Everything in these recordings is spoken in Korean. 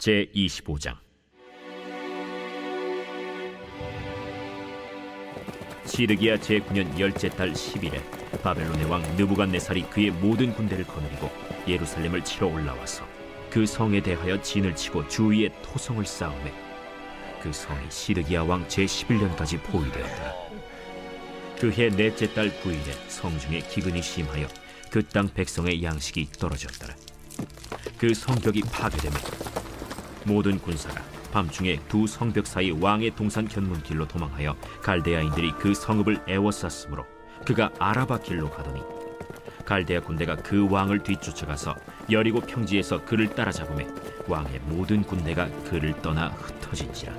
제25장. 시드기야 제9년 10째 달 10일에 바벨론의 왕 느부갓네살이 그의 모든 군대를 거느리고 예루살렘을 치러 올라와서 그 성에 대하여 진을 치고 주위에 토성을 쌓으매 그 성이 시드기야 왕 제11년까지 포위되었더라. 그해 넷째 달 9일에 성중에 기근이 심하여 그 땅 백성의 양식이 떨어졌더라. 그 성벽이 파괴되며 모든 군사가 밤중에 두 성벽 사이 왕의 동산 견문길로 도망하여 갈대아인들이 그 성읍을 에워쌌으므로 그가 아라바 길로 가더니 갈대아 군대가 그 왕을 뒤쫓아가서 여리고 평지에서 그를 따라잡으매 왕의 모든 군대가 그를 떠나 흩어진지라.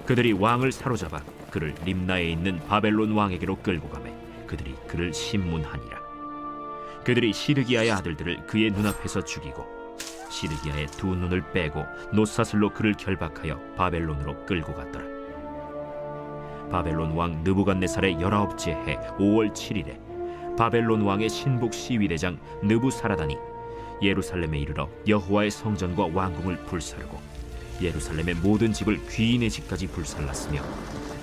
그들이 왕을 사로잡아 그를 림나에 있는 바벨론 왕에게로 끌고 가매 그들이 그를 심문하니라. 그들이 시드기야의 아들들을 그의 눈앞에서 죽이고 시드기야의 두 눈을 빼고 놋사슬로 그를 결박하여 바벨론으로 끌고 갔더라. 바벨론 왕 느부갓네살의 19째 해 5월 7일에 바벨론 왕의 신복 시위대장 느부사라단이 예루살렘에 이르러 여호와의 성전과 왕궁을 불사르고 예루살렘의 모든 집을 귀인의 집까지 불살랐으며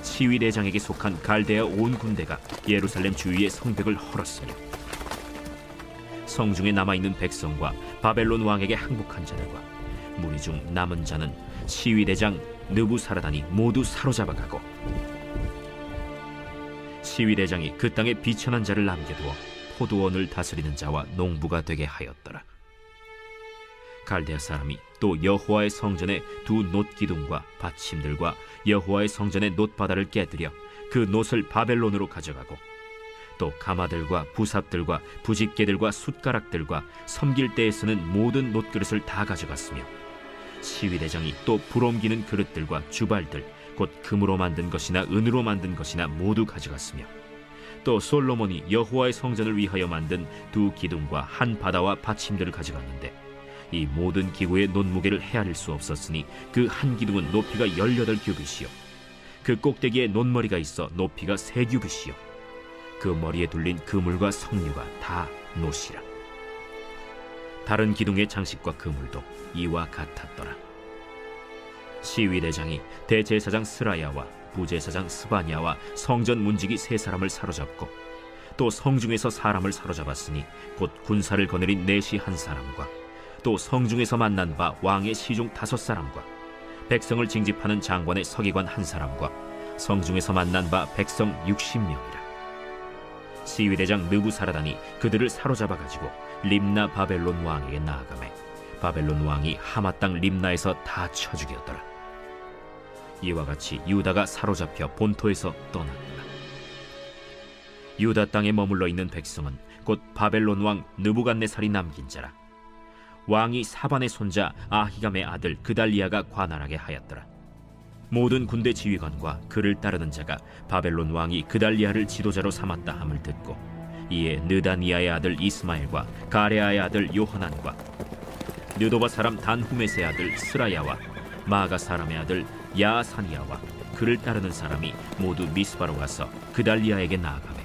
시위대장에게 속한 갈대아 온 군대가 예루살렘 주위의 성벽을 헐었으며 성중에 남아있는 백성과 바벨론 왕에게 항복한 자들과 무리 중 남은 자는 시위대장 느부사라단이 모두 사로잡아가고 시위대장이 그 땅에 비천한 자를 남겨두어 포도원을 다스리는 자와 농부가 되게 하였더라. 갈대아 사람이 또 여호와의 성전의 두 놋기둥과 받침들과 여호와의 성전의 놋바다를 깨뜨려 그 놋을 바벨론으로 가져가고 또 가마들과 부삽들과 부집개들과 숟가락들과 섬길 때에 쓰는 모든 놋그릇을 다 가져갔으며 시위대장이 또 불옮기는 그릇들과 주발들 곧 금으로 만든 것이나 은으로 만든 것이나 모두 가져갔으며 또 솔로몬이 여호와의 성전을 위하여 만든 두 기둥과 한 바다와 받침들을 가져갔는데 이 모든 기구의 놋무게를 헤아릴 수 없었으니 그 한 기둥은 높이가 18규빗이요 그 꼭대기에 놋머리가 있어 높이가 3규빗이요 그 머리에 둘린 그물과 석류가 다 놋이라. 다른 기둥의 장식과 그물도 이와 같았더라. 시위대장이 대제사장 스라야와 부제사장 스바냐와 성전 문지기 3사람을 사로잡고 또 성중에서 사람을 사로잡았으니 곧 군사를 거느린 내시 1사람과 또 성중에서 만난 바 왕의 시중 5사람과 백성을 징집하는 장관의 서기관 1사람과 성중에서 만난 바 백성 60명이라. 시위대장 느부사라단이 그들을 사로잡아가지고 림나 바벨론 왕에게 나아가매 바벨론 왕이 하마 땅 림나에서 다 쳐 죽였더라. 이와 같이 유다가 사로잡혀 본토에서 떠났더라. 유다 땅에 머물러 있는 백성은 곧 바벨론 왕 느부갓네살이 남긴 자라. 왕이 사반의 손자 아히감의 아들 그달리아가 관할하게 하였더라. 모든 군대 지휘관과 그를 따르는 자가 바벨론 왕이 그달리아를 지도자로 삼았다 함을 듣고 이에 느다니아의 아들 이스마엘과 가레아의 아들 요하난과 느도바 사람 단후메스의 아들 스라야와 마가 사람의 아들 야사니아와 그를 따르는 사람이 모두 미스바로 가서 그달리아에게 나아가매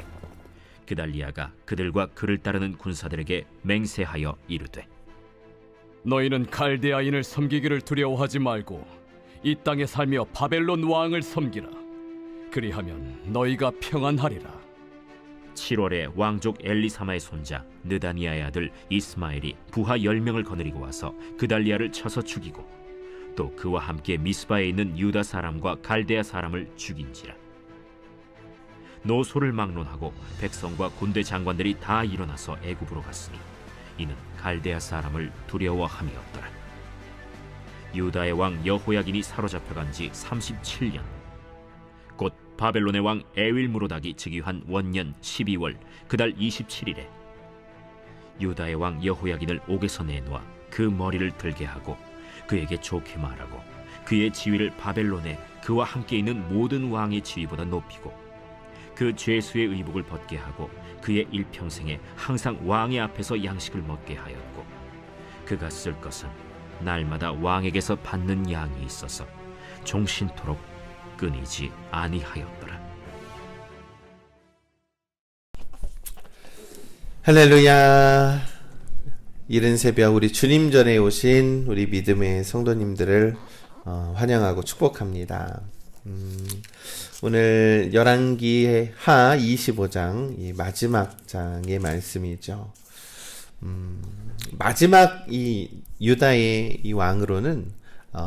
그달리아가 그들과 그를 따르는 군사들에게 맹세하여 이르되 너희는 갈대아인을 섬기기를 두려워하지 말고 이 땅에 살며 바벨론 왕을 섬기라. 그리하면 너희가 평안하리라. 7월에 왕족 엘리사마의 손자 느다니아의 아들 이스마엘이 부하 10명을 거느리고 와서 그달리아를 쳐서 죽이고 또 그와 함께 미스바에 있는 유다 사람과 갈대아 사람을 죽인지라. 노소를 막론하고 백성과 군대 장관들이 다 일어나서 애굽으로 갔으니 이는 갈대아 사람을 두려워함이었더라. 유다의 왕 여호야긴이 사로잡혀간 지 37년 곧 바벨론의 왕 에윌무로닥이 즉위한 원년 12월 그달 27일에 유다의 왕 여호야긴을 옥에서 내놓아 그 머리를 들게 하고 그에게 좋게 말하고 그의 지위를 바벨론에 그와 함께 있는 모든 왕의 지위보다 높이고 그 죄수의 의복을 벗게 하고 그의 일평생에 항상 왕의 앞에서 양식을 먹게 하였고 그가 쓸 것은 날마다 왕에게서 받는 양이 있어서 종신토록 끊이지 아니하였더라. 할렐루야. 이른 새벽 우리 주님 전에 오신 우리 믿음의 성도님들을 환영하고 축복합니다. 오늘 열왕기 하 25장 이 마지막 장의 말씀이죠. 마지막 이 유다의 이 왕으로는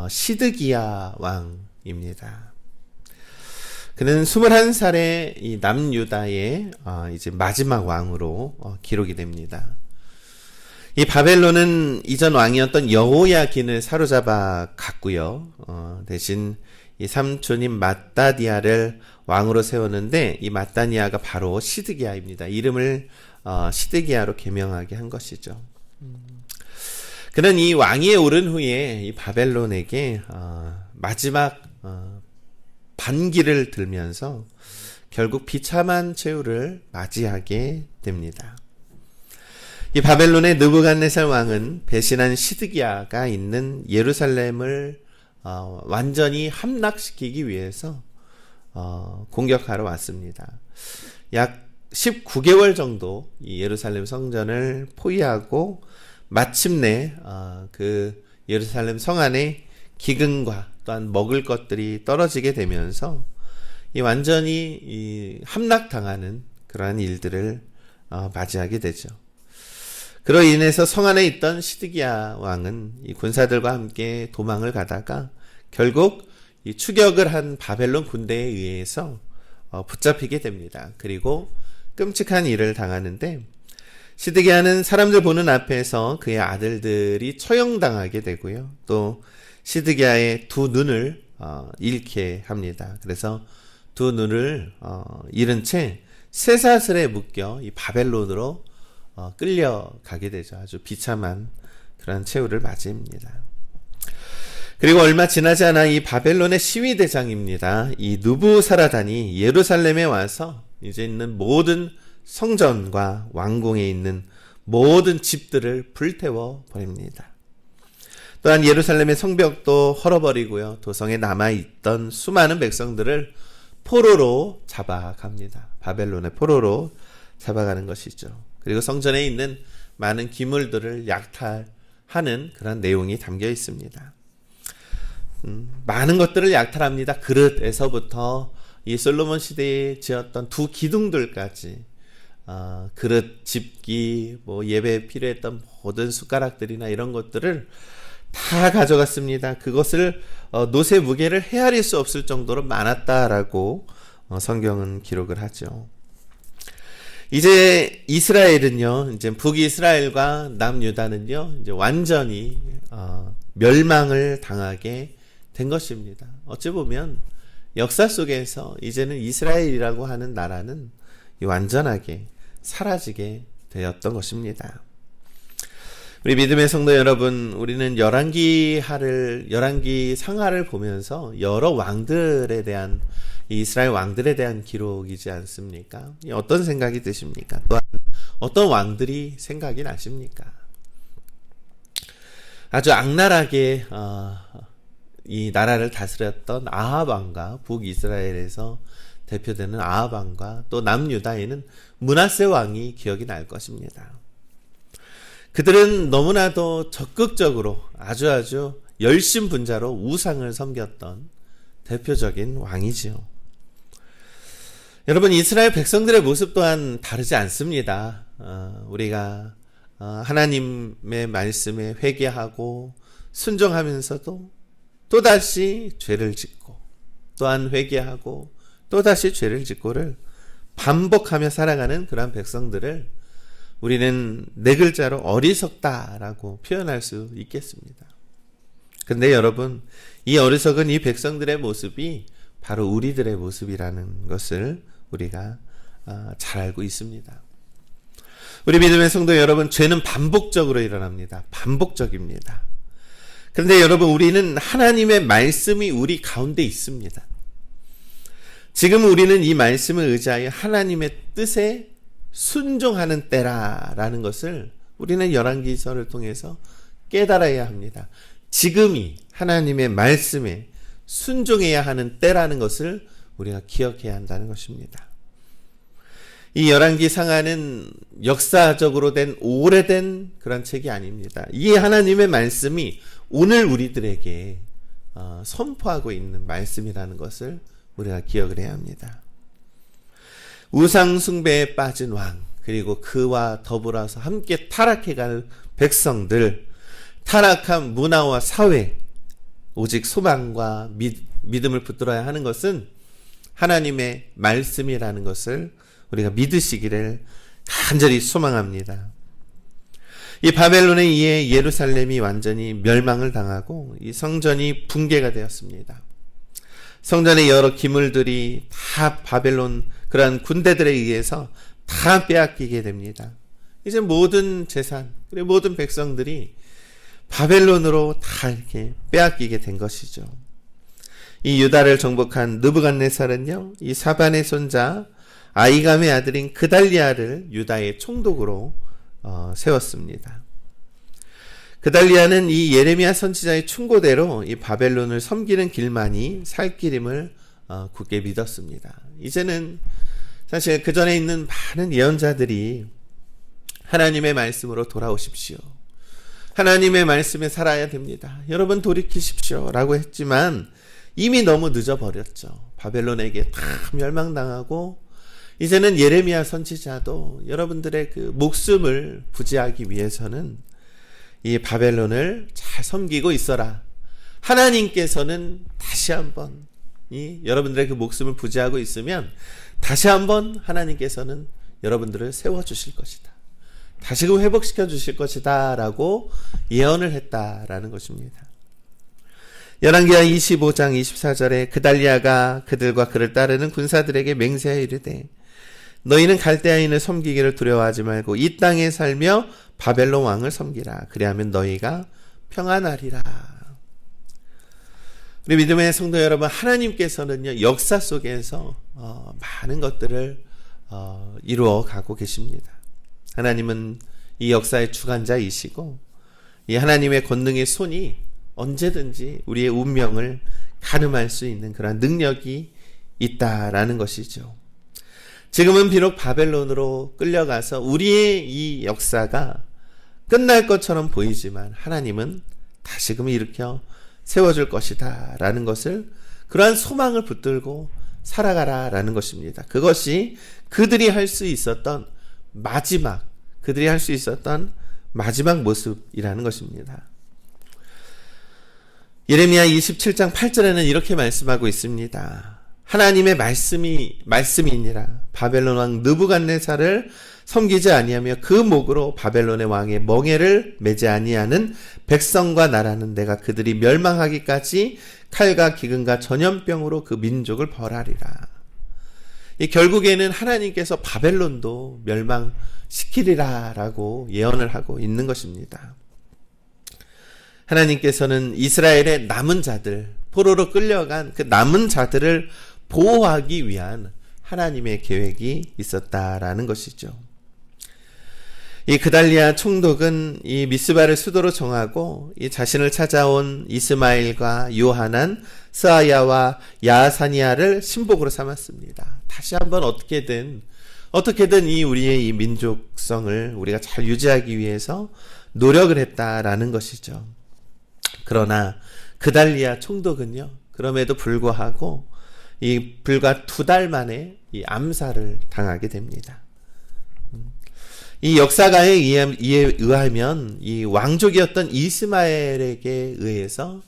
시드기야 왕입니다. 그는 21살의 이 남유다의 이제 마지막 왕으로 기록이 됩니다. 이 바벨론은 이전 왕이었던 여호야긴을 사로잡아 갔고요. 대신 이 삼촌인 마따디아를 왕으로 세웠는데 이 마따니아가 바로 시드기야입니다. 이름을 시드기야로 개명하게 한 것이죠. 그는 이 왕위에 오른 후에 이 바벨론에게 마지막 반기를 들면서 결국 비참한 최후를 맞이하게 됩니다. 이 바벨론의 느부갓네살 왕은 배신한 시드기야가 있는 예루살렘을 완전히 함락시키기 위해서 공격하러 왔습니다. 약 19개월 정도 이 예루살렘 성전을 포위하고 마침내 그 예루살렘 성 안에 기근과 또한 먹을 것들이 떨어지게 되면서 이 완전히 이 함락당하는 그러한 일들을 맞이하게 되죠. 그로 인해서 성 안에 있던 시드기야 왕은 이 군사들과 함께 도망을 가다가 결국 이 추격을 한 바벨론 군대에 의해서 붙잡히게 됩니다. 그리고 끔찍한 일을 당하는데 시드기야는 사람들 보는 앞에서 그의 아들들이 처형당하게 되고요. 또 시드기야의 두 눈을 잃게 합니다. 그래서 두 눈을 잃은 채 쇠사슬에 묶여 이 바벨론으로 끌려가게 되죠. 아주 비참한 그런 최후를 맞이합니다. 그리고 얼마 지나지 않아 이 바벨론의 시위대장입니다. 이 누부사라단이 예루살렘에 와서 이제 있는 모든 성전과 왕궁에 있는 모든 집들을 불태워 버립니다. 또한 예루살렘의 성벽도 헐어버리고요. 도성에 남아있던 수많은 백성들을 포로로 잡아갑니다. 바벨론의 포로로 잡아가는 것이죠. 그리고 성전에 있는 많은 기물들을 약탈하는 그런 내용이 담겨 있습니다. 많은 것들을 약탈합니다. 그릇에서부터 이 솔로몬 시대에 지었던 두 기둥들까지 그릇, 집기, 뭐 예배에 필요했던 모든 숟가락들이나 이런 것들을 다 가져갔습니다. 그것을 노새 무게를 헤아릴 수 없을 정도로 많았다라고 성경은 기록을 하죠. 이제 이스라엘은요, 이제 북이스라엘과 남유다는요, 이제 완전히 멸망을 당하게 된 것입니다. 어찌 보면 역사 속에서 이제는 이스라엘이라고 하는 나라는 완전하게 사라지게 되었던 것입니다. 우리 믿음의 성도 여러분, 우리는 열왕기 상하를 보면서 여러 왕들에 대한 이스라엘 왕들에 대한 기록이지 않습니까? 어떤 생각이 드십니까? 또한 어떤 왕들이 생각이 나십니까? 아주 악랄하게 이 나라를 다스렸던 아합 왕과 북이스라엘에서 대표되는 아합 왕과 또 남유다에는 므낫세 왕이 기억이 날 것입니다. 그들은 너무나도 적극적으로 아주 열심분자로 우상을 섬겼던 대표적인 왕이지요. 여러분, 이스라엘 백성들의 모습 또한 다르지 않습니다. 우리가 하나님의 말씀에 회개하고 순종하면서도 또다시 죄를 짓고 또한 회개하고 또다시 죄를 짓고를 반복하며 살아가는 그러한 백성들을 우리는 네 글자로 어리석다라고 표현할 수 있겠습니다. 근데 여러분, 이 어리석은 이 백성들의 모습이 바로 우리들의 모습이라는 것을 우리가 잘 알고 있습니다. 우리 믿음의 성도 여러분, 죄는 반복적으로 일어납니다. 반복적입니다. 그런데 여러분, 우리는 하나님의 말씀이 우리 가운데 있습니다. 지금 우리는 이 말씀을 의지하여 하나님의 뜻에 순종하는 때라라는 것을 우리는 열왕기서를 통해서 깨달아야 합니다. 지금이 하나님의 말씀에 순종해야 하는 때라는 것을 우리가 기억해야 한다는 것입니다. 이 열왕기 상하는 역사적으로 된 오래된 그런 책이 아닙니다. 이 하나님의 말씀이 오늘 우리들에게 선포하고 있는 말씀이라는 것을 우리가 기억을 해야 합니다. 우상 숭배에 빠진 왕, 그리고 그와 더불어서 함께 타락해갈 백성들, 타락한 문화와 사회, 오직 소망과 믿음을 붙들어야 하는 것은 하나님의 말씀이라는 것을 우리가 믿으시기를 간절히 소망합니다. 이 바벨론에 의해 예루살렘이 완전히 멸망을 당하고 이 성전이 붕괴가 되었습니다. 성전의 여러 기물들이 다 바벨론 그러한 군대들에 의해서 다 빼앗기게 됩니다. 이제 모든 재산, 그리고 모든 백성들이 바벨론으로 다 이렇게 빼앗기게 된 것이죠. 이 유다를 정복한 느부갓네살은요, 이 사반의 손자 아이감의 아들인 그달리아를 유다의 총독으로 세웠습니다. 그달리아는 이 예레미야 선지자의 충고대로 이 바벨론을 섬기는 길만이 살 길임을 굳게 믿었습니다. 이제는 사실 그 전에 있는 많은 예언자들이 하나님의 말씀으로 돌아오십시오, 하나님의 말씀에 살아야 됩니다, 여러분 돌이키십시오 라고 했지만 이미 너무 늦어버렸죠. 바벨론에게 다 멸망당하고 이제는 예레미야 선지자도 여러분들의 그 목숨을 부지하기 위해서는 이 바벨론을 잘 섬기고 있어라, 하나님께서는 다시 한번 여러분들의 그 목숨을 부지하고 있으면 다시 한번 하나님께서는 여러분들을 세워주실 것이다, 다시금 회복시켜 주실 것이다 라고 예언을 했다라는 것입니다. 열왕기하 25장 24절에 그달리아가 그들과 그를 따르는 군사들에게 맹세하여 이르되 너희는 갈대아인을 섬기기를 두려워하지 말고 이 땅에 살며 바벨론 왕을 섬기라, 그리하면 너희가 평안하리라. 우리 믿음의 성도 여러분, 하나님께서는요 역사 속에서 많은 것들을 이루어 가고 계십니다. 하나님은 이 역사의 주관자이시고 이 하나님의 권능의 손이 언제든지 우리의 운명을 가늠할 수 있는 그런 능력이 있다라는 것이죠. 지금은 비록 바벨론으로 끌려가서 우리의 이 역사가 끝날 것처럼 보이지만 하나님은 다시금 일으켜 세워줄 것이다 라는 것을, 그러한 소망을 붙들고 살아가라 라는 것입니다. 그것이 그들이 할 수 있었던 마지막 모습이라는 것입니다. 예레미야 27장 8절에는 이렇게 말씀하고 있습니다. 하나님의 말씀이니라. 바벨론 왕 느부갓네살을 섬기지 아니하며 그 목으로 바벨론의 왕의 멍에를 매지 아니하는 백성과 나라는 내가 그들이 멸망하기까지 칼과 기근과 전염병으로 그 민족을 벌하리라. 결국에는 하나님께서 바벨론도 멸망시키리라 라고 예언을 하고 있는 것입니다. 하나님께서는 이스라엘의 남은 자들, 포로로 끌려간 그 남은 자들을 보호하기 위한 하나님의 계획이 있었다라는 것이죠. 이 그달리아 총독은 이 미스바를 수도로 정하고 이 자신을 찾아온 이스마엘과 요하난, 스아야와 야사니아를 신복으로 삼았습니다. 다시 한번 어떻게든 이 우리의 이 민족성을 우리가 잘 유지하기 위해서 노력을 했다라는 것이죠. 그러나 그달리아 총독은요, 그럼에도 불구하고 이 불과 2달 만에 이 암살을 당하게 됩니다. 이 역사가에 의하면 이 왕족이었던 이스마엘에게 의해서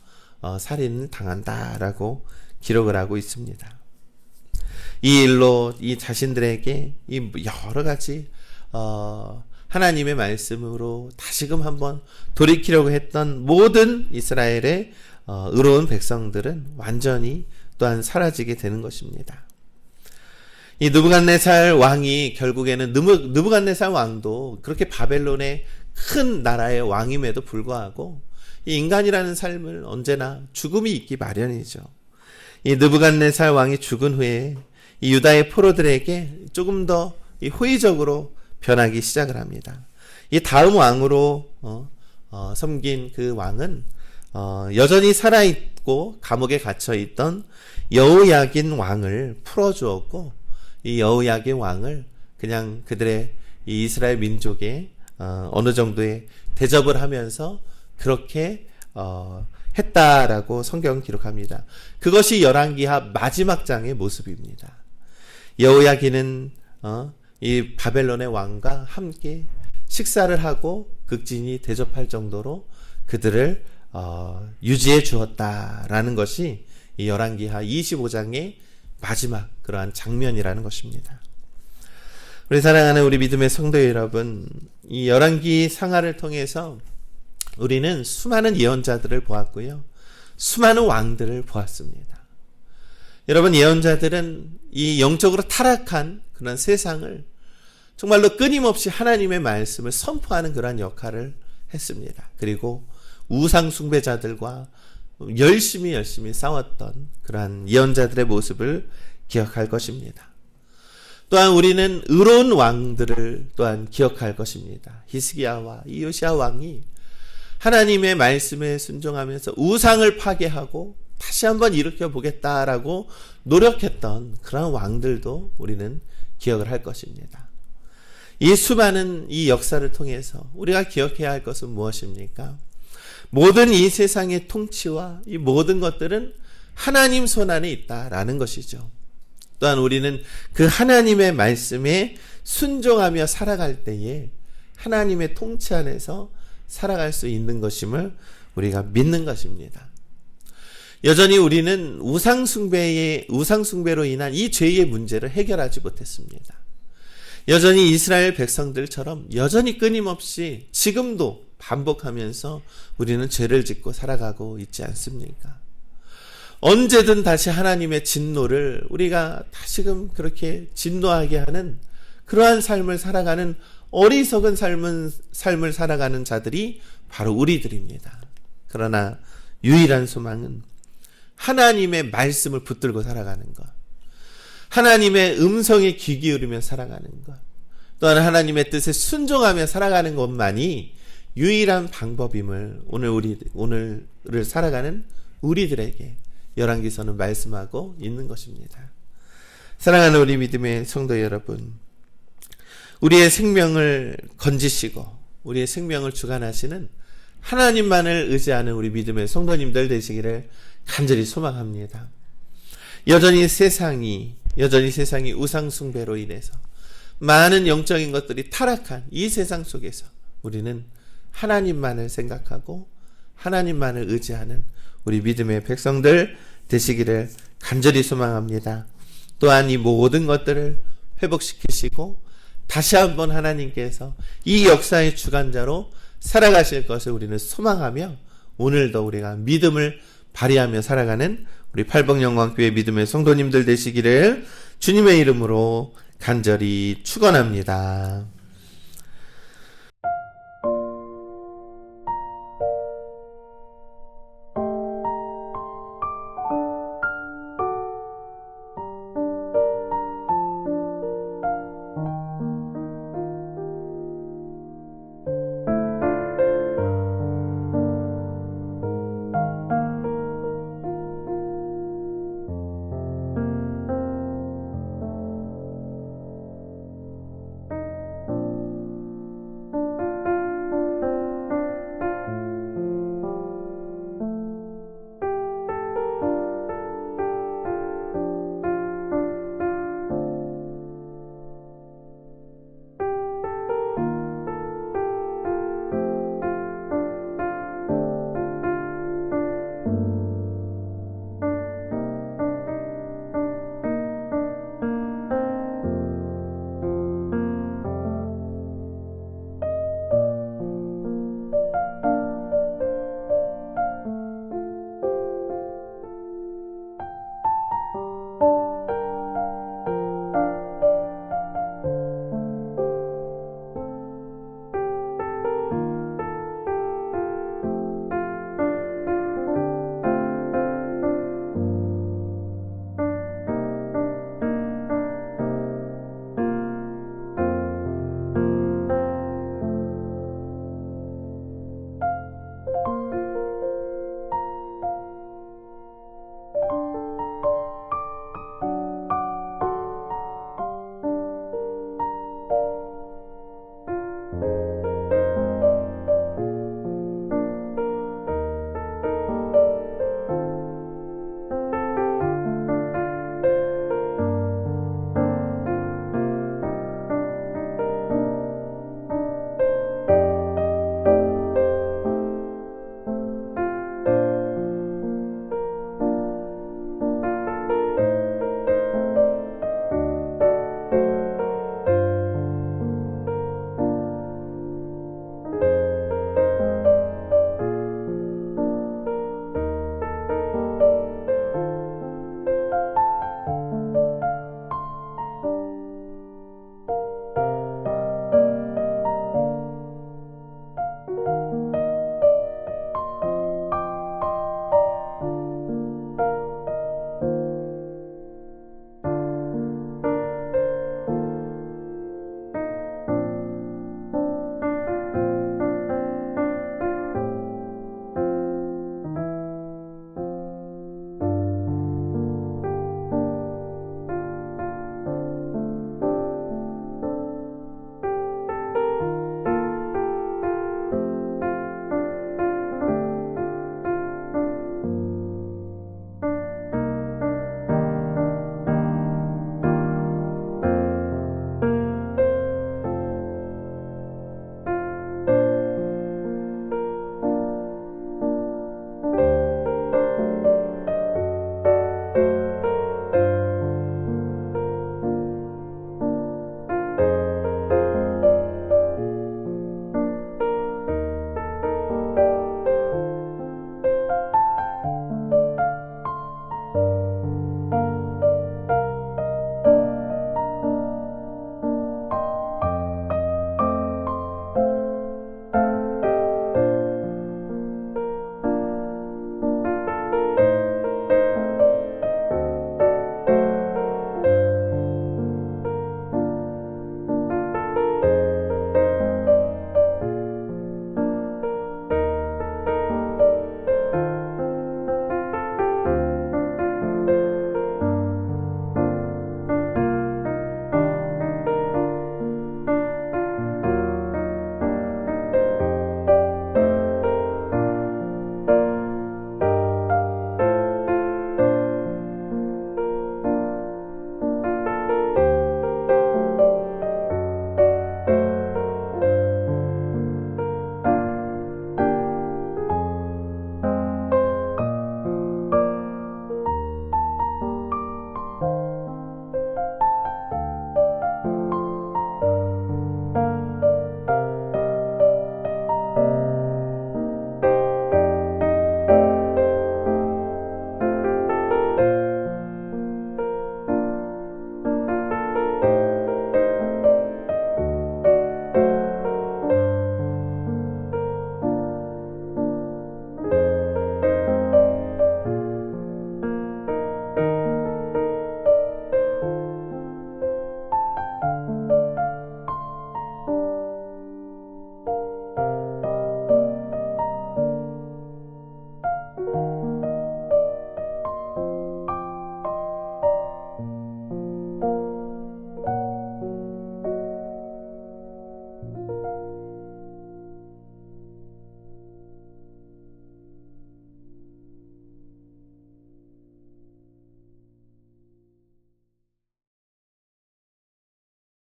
살인을 당한다라고 기록을 하고 있습니다. 이 일로 이 자신들에게 이 여러 가지 하나님의 말씀으로 다시금 한번 돌이키려고 했던 모든 이스라엘의 의로운 백성들은 완전히 또한 사라지게 되는 것입니다. 이 느부갓네살 왕이 결국에는 느부갓네살 왕도 그렇게 바벨론의 큰 나라의 왕임에도 불구하고 이 인간이라는 삶을 언제나 죽음이 있기 마련이죠. 이 느부갓네살 왕이 죽은 후에 이 유다의 포로들에게 조금 더 호의적으로 변하기 시작을 합니다. 이 다음 왕으로 섬긴 그 왕은 여전히 살아있고 감옥에 갇혀있던 여호야긴 왕을 풀어주었고 이 여호야긴 왕을 그냥 그들의 이 이스라엘 민족의 어느 정도의 대접을 하면서 그렇게 했다라고 성경은 기록합니다. 그것이 열왕기하 마지막 장의 모습입니다. 여호야긴은 이 바벨론의 왕과 함께 식사를 하고 극진히 대접할 정도로 그들을 유지해 주었다라는 것이 이 열왕기하 25장의 마지막 그러한 장면이라는 것입니다. 우리 사랑하는 우리 믿음의 성도 여러분, 이 열왕기 상하를 통해서 우리는 수많은 예언자들을 보았고요. 수많은 왕들을 보았습니다. 여러분, 예언자들은 이 영적으로 타락한 그런 세상을 정말로 끊임없이 하나님의 말씀을 선포하는 그런 역할을 했습니다. 그리고 우상 숭배자들과 열심히 싸웠던 그러한 예언자들의 모습을 기억할 것입니다. 또한 우리는 의로운 왕들을 또한 기억할 것입니다. 히스기야와 요시야 왕이 하나님의 말씀에 순종하면서 우상을 파괴하고 다시 한번 일으켜 보겠다라고 노력했던 그런 왕들도 우리는 기억을 할 것입니다. 이 수많은 이 역사를 통해서 우리가 기억해야 할 것은 무엇입니까? 모든 이 세상의 통치와 이 모든 것들은 하나님 손 안에 있다라는 것이죠. 또한 우리는 그 하나님의 말씀에 순종하며 살아갈 때에 하나님의 통치 안에서 살아갈 수 있는 것임을 우리가 믿는 것입니다. 여전히 우리는 우상숭배로 인한 이 죄의 문제를 해결하지 못했습니다. 여전히 이스라엘 백성들처럼 여전히 끊임없이 지금도 반복하면서 우리는 죄를 짓고 살아가고 있지 않습니까? 언제든 다시 하나님의 진노를 우리가 다시금 그렇게 진노하게 하는 그러한 삶을 살아가는 어리석은 삶을 살아가는 자들이 바로 우리들입니다. 그러나 유일한 소망은 하나님의 말씀을 붙들고 살아가는 것, 하나님의 음성에 귀 기울이며 살아가는 것, 또한 하나님의 뜻에 순종하며 살아가는 것만이 유일한 방법임을 오늘을 살아가는 우리들에게 열왕기서는 말씀하고 있는 것입니다. 사랑하는 우리 믿음의 성도 여러분, 우리의 생명을 건지시고 우리의 생명을 주관하시는 하나님만을 의지하는 우리 믿음의 성도님들 되시기를 간절히 소망합니다. 여전히 세상이 우상 숭배로 인해서 많은 영적인 것들이 타락한 이 세상 속에서 우리는 하나님만을 생각하고 하나님만을 의지하는 우리 믿음의 백성들 되시기를 간절히 소망합니다. 또한 이 모든 것들을 회복시키시고 다시 한번 하나님께서 이 역사의 주관자로 살아가실 것을 우리는 소망하며 오늘도 우리가 믿음을 발휘하며 살아가는 우리 팔복영광교회 믿음의 성도님들 되시기를 주님의 이름으로 간절히 축원합니다.